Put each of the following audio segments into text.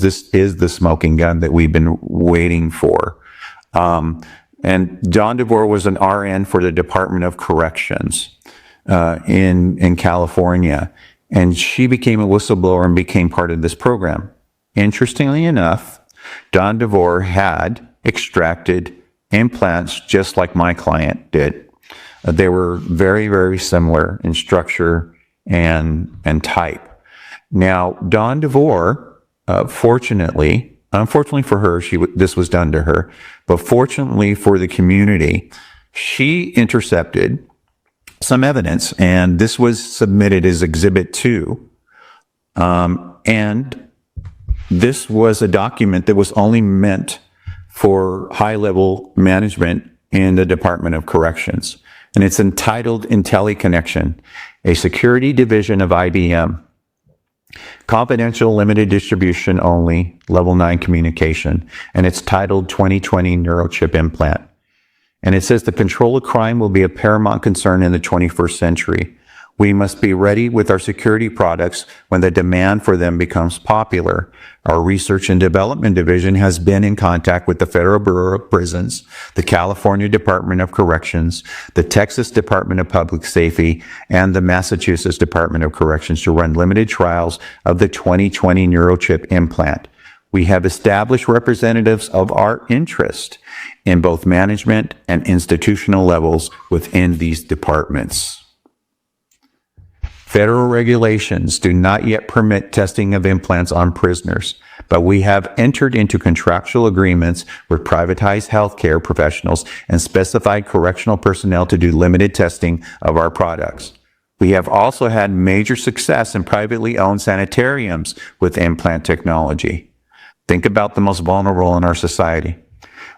this is the smoking gun that we've been waiting for. And Dawn DeVore was an RN for the Department of Corrections in California. And she became a whistleblower and became part of this program. Interestingly enough, Dawn DeVore had extracted implants just like my client did. They were very, very similar in structure and type. Now, Dawn DeVore, unfortunately for her, this was done to her, but fortunately for the community, she intercepted some evidence, and this was submitted as Exhibit 2. And this was a document that was only meant for high-level management in the Department of Corrections. And it's entitled IntelliConnection, a security division of IBM. Confidential, limited distribution only, level 9 communication. And it's titled 2020 Neurochip Implant. And it says the control of crime will be a paramount concern in the 21st century. We must be ready with our security products when the demand for them becomes popular. Our Research and Development Division has been in contact with the Federal Bureau of Prisons, the California Department of Corrections, the Texas Department of Public Safety, and the Massachusetts Department of Corrections to run limited trials of the 2020 Neurochip implant. We have established representatives of our interest in both management and institutional levels within these departments. Federal regulations do not yet permit testing of implants on prisoners, but we have entered into contractual agreements with privatized healthcare professionals and specified correctional personnel to do limited testing of our products. We have also had major success in privately owned sanitariums with implant technology. Think about the most vulnerable in our society.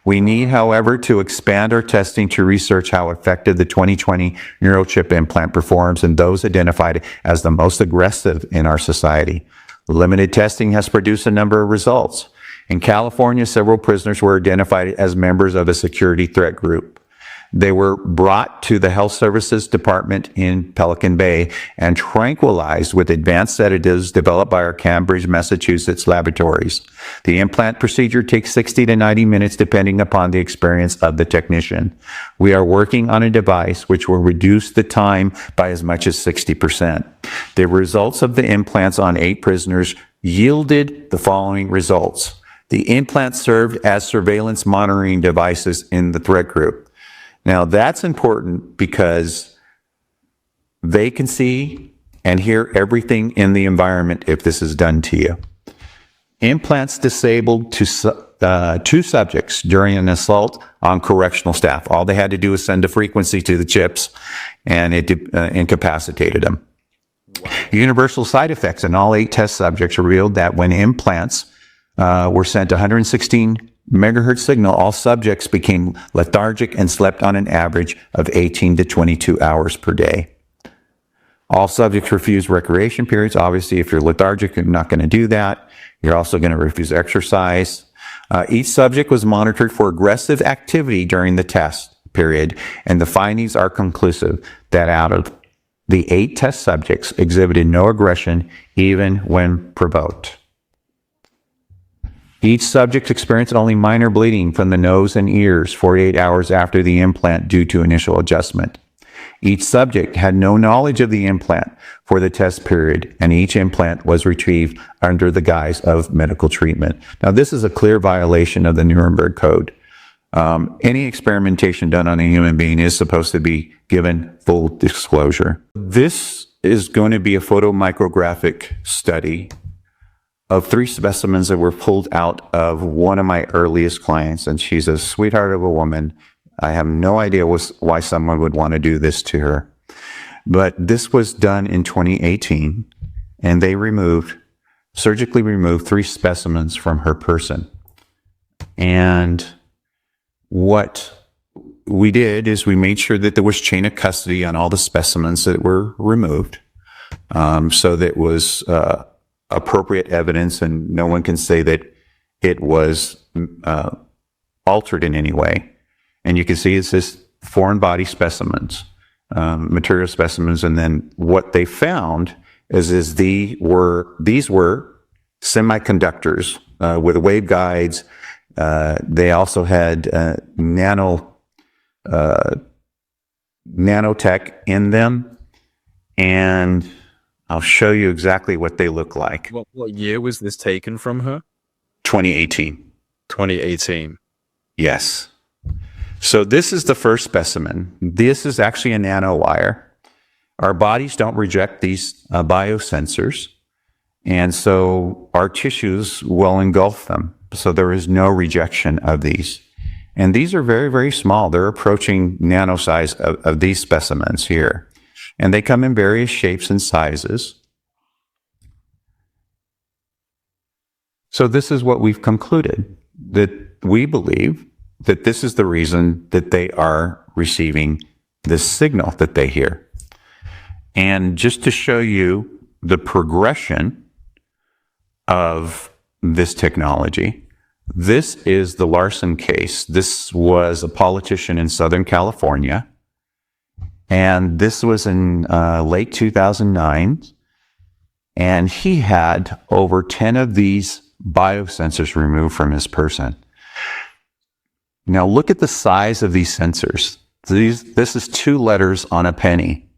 We need, however, to expand our testing to research how effective the 2020 Neurochip implant performs in those identified as the most aggressive in our society. Limited testing has produced a number of results. In California, several prisoners were identified as members of a security threat group. They were brought to the Health Services Department in Pelican Bay and tranquilized with advanced sedatives developed by our Cambridge, Massachusetts laboratories. The implant procedure takes 60 to 90 minutes depending upon the experience of the technician. We are working on a device which will reduce the time by as much as 60%. The results of the implants on 8 prisoners yielded the following results. The implants served as surveillance monitoring devices in the threat group. Now, that's important because they can see and hear everything in the environment if this is done to you. Implants disabled 2 subjects during an assault on correctional staff. All they had to do was send a frequency to the chips, and it incapacitated them. Wow. Universal side effects in all 8 test subjects revealed that when implants were sent 116 megahertz signal, all subjects became lethargic and slept on an average of 18 to 22 hours per day. All subjects refused recreation periods. Obviously, if you're lethargic, you're not going to do that. You're also going to refuse exercise. Each subject was monitored for aggressive activity during the test period, and the findings are conclusive that out of the 8 test subjects exhibited no aggression even when provoked. Each subject experienced only minor bleeding from the nose and ears 48 hours after the implant due to initial adjustment. Each subject had no knowledge of the implant for the test period, and each implant was retrieved under the guise of medical treatment. Now, this is a clear violation of the Nuremberg Code. Any experimentation done on a human being is supposed to be given full disclosure. This is going to be a photomicrographic study of 3 specimens that were pulled out of one of my earliest clients, and she's a sweetheart of a woman. I have no idea why someone would want to do this to her. But this was done in 2018, and they surgically removed 3 specimens from her person. And what we did is we made sure that there was chain of custody on all the specimens that were removed, so that it was appropriate evidence, and no one can say that it was altered in any way. And you can see it says foreign body specimens, material specimens, and then what they found is these were semiconductors with waveguides. They also had nanotech in them, and I'll show you exactly what they look like. What year was this taken from her? 2018. 2018. Yes. So this is the first specimen. This is actually a nanowire. Our bodies don't reject these biosensors, and so our tissues will engulf them. So there is no rejection of these. And these are very, very small. They're approaching nano size of these specimens here. And they come in various shapes and sizes. So this is what we've concluded, that we believe that this is the reason that they are receiving this signal that they hear. And just to show you the progression of this technology, this is the Larson case. This was a politician in Southern California, and this was in late 2009, and he had over 10 of these biosensors removed from his person. Now look at the size of these sensors. This is 2 letters on a penny.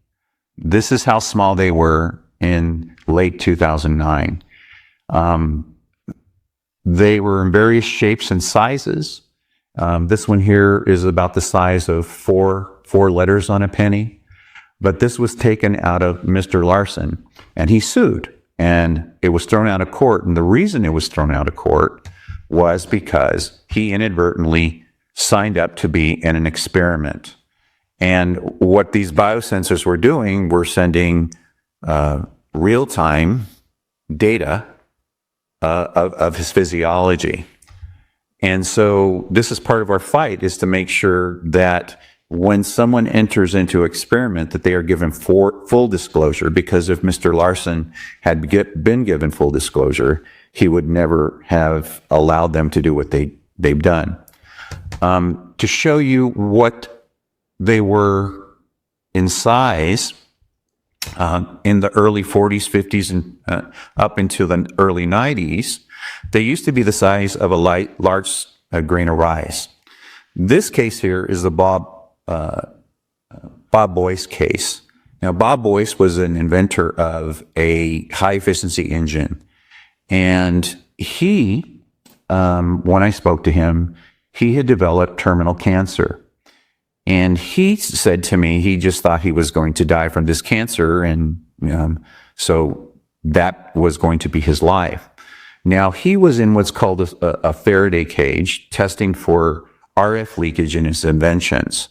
This is how small they were in late 2009. They were in various shapes and sizes. This one here is about the size of four letters on a penny. But this was taken out of Mr. Larson, and he sued, and it was thrown out of court. And the reason it was thrown out of court was because he inadvertently signed up to be in an experiment. And what these biosensors were doing were sending real-time data of his physiology. And so this is part of our fight, is to make sure that when someone enters into experiment, that they are given full disclosure, because if Mr. Larson had been given full disclosure, he would never have allowed them to do what they've done. To show you what they were in size, in the early 40s, 50s, and up into the early 90s, they used to be the size of a large grain of rice. This case here is the Bob Boyce case. Now, Bob Boyce was an inventor of a high-efficiency engine, and he, when I spoke to him, he had developed terminal cancer. And he said to me, he just thought he was going to die from this cancer, and so that was going to be his life. Now, he was in what's called a Faraday cage, testing for RF leakage in his inventions.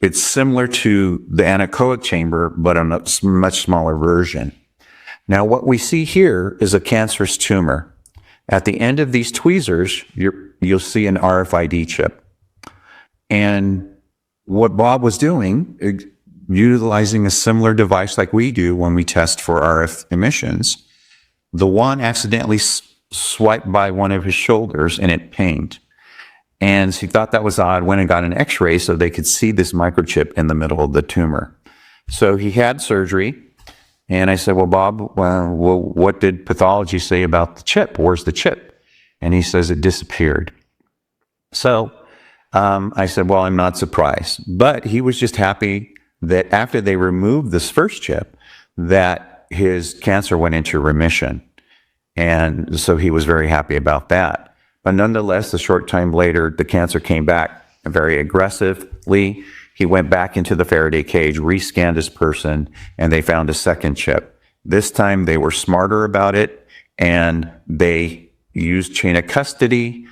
It's similar to the anechoic chamber, but on a much smaller version. Now, what we see here is a cancerous tumor. At the end of these tweezers, you'll see an RFID chip. And what Bob was doing, utilizing a similar device like we do when we test for RF emissions, the one accidentally swiped by one of his shoulders and it pinged. And he thought that was odd, went and got an x-ray so they could see this microchip in the middle of the tumor. So he had surgery. And I said, well, Bob, what did pathology say about the chip? Where's the chip? And he says it disappeared. So I said, well, I'm not surprised. But he was just happy that after they removed this first chip, that his cancer went into remission. And so he was very happy about that. But nonetheless, a short time later, the cancer came back very aggressively. He went back into the Faraday cage, rescanned his person, and they found a second chip. This time they were smarter about it, and they used chain of custody,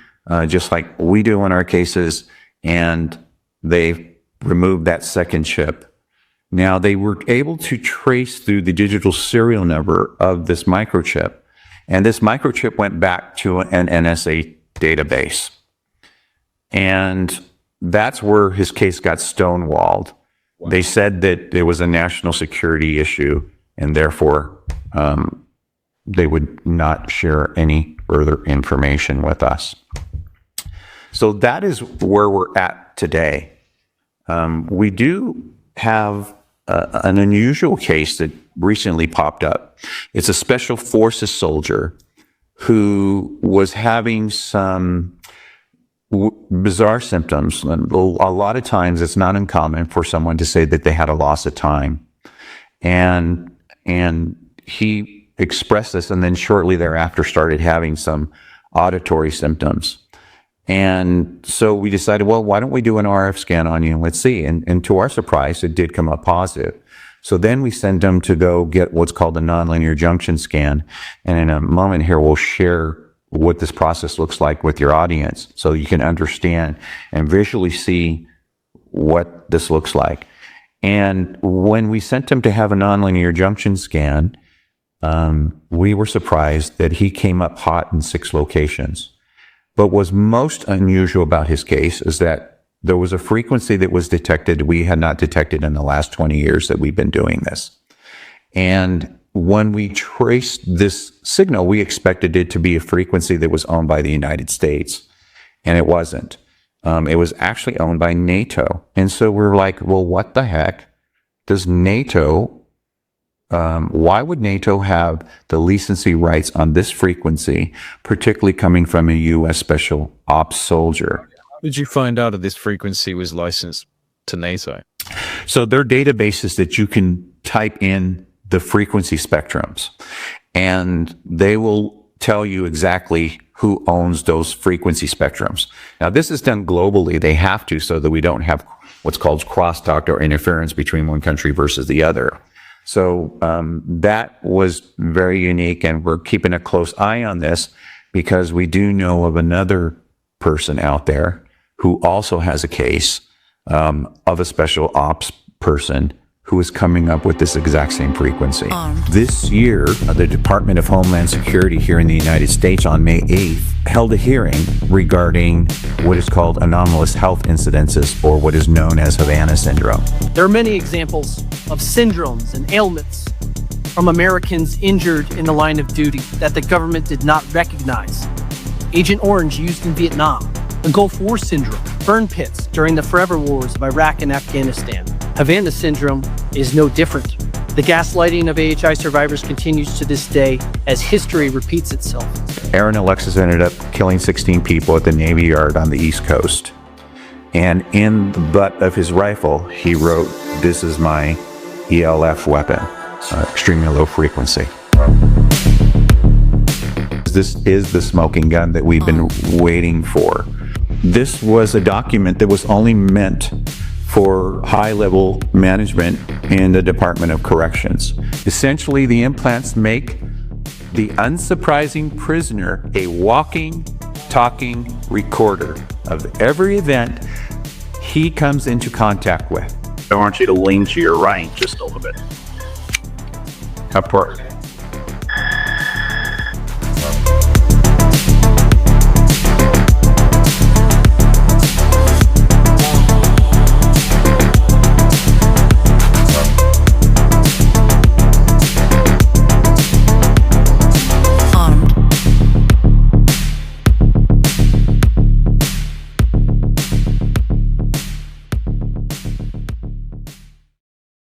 just like we do in our cases, and they removed that second chip. Now, they were able to trace through the digital serial number of this microchip, and this microchip went back to an NSA database. And that's where his case got stonewalled. Wow. They said that it was a national security issue, and therefore they would not share any further information with us. So that is where we're at today. We do have an unusual case that recently popped up. It's a special forces soldier who was having some bizarre symptoms. And a lot of times it's not uncommon for someone to say that they had a loss of time. And he expressed this, and then shortly thereafter started having some auditory symptoms. And so we decided, well, why don't we do an RF scan on you and let's see. And to our surprise, it did come up positive. So then we sent them to go get what's called a nonlinear junction scan. And in a moment here, we'll share what this process looks like with your audience so you can understand and visually see what this looks like. And when we sent him to have a nonlinear junction scan, we were surprised that he came up hot in 6 locations. But what's most unusual about his case is that there was a frequency that was detected we had not detected in the last 20 years that we've been doing this. And when we traced this signal, we expected it to be a frequency that was owned by the United States, and it wasn't. It was actually owned by NATO. And so we're like, well, what the heck does NATO why would NATO have the license rights on this frequency, particularly coming from a U.S. Special Ops soldier? How did you find out that this frequency was licensed to NATO? So there are databases that you can type in the frequency spectrums, and they will tell you exactly who owns those frequency spectrums. Now, this is done globally. They have to, so that we don't have what's called crosstalk or interference between one country versus the other. So that was very unique, and we're keeping a close eye on this because we do know of another person out there who also has a case of a special ops person who is coming up with this exact same frequency. This year, the Department of Homeland Security here in the United States on May 8th held a hearing regarding what is called anomalous health incidences, or what is known as Havana syndrome. There are many examples of syndromes and ailments from Americans injured in the line of duty that the government did not recognize. Agent Orange used in Vietnam, the Gulf War syndrome, burn pits during the forever wars of Iraq and Afghanistan. Havana syndrome is no different. The gaslighting of AHI survivors continues to this day as history repeats itself. Aaron Alexis ended up killing 16 people at the Navy Yard on the East Coast. And in the butt of his rifle, he wrote, "This is my ELF weapon, extremely low frequency." This is the smoking gun that we've been waiting for. This was a document that was only meant for high-level management in the Department of Corrections. Essentially, the implants make the unsurprising prisoner a walking, talking recorder of every event he comes into contact with. I want you to lean to your right just a little bit. Upward.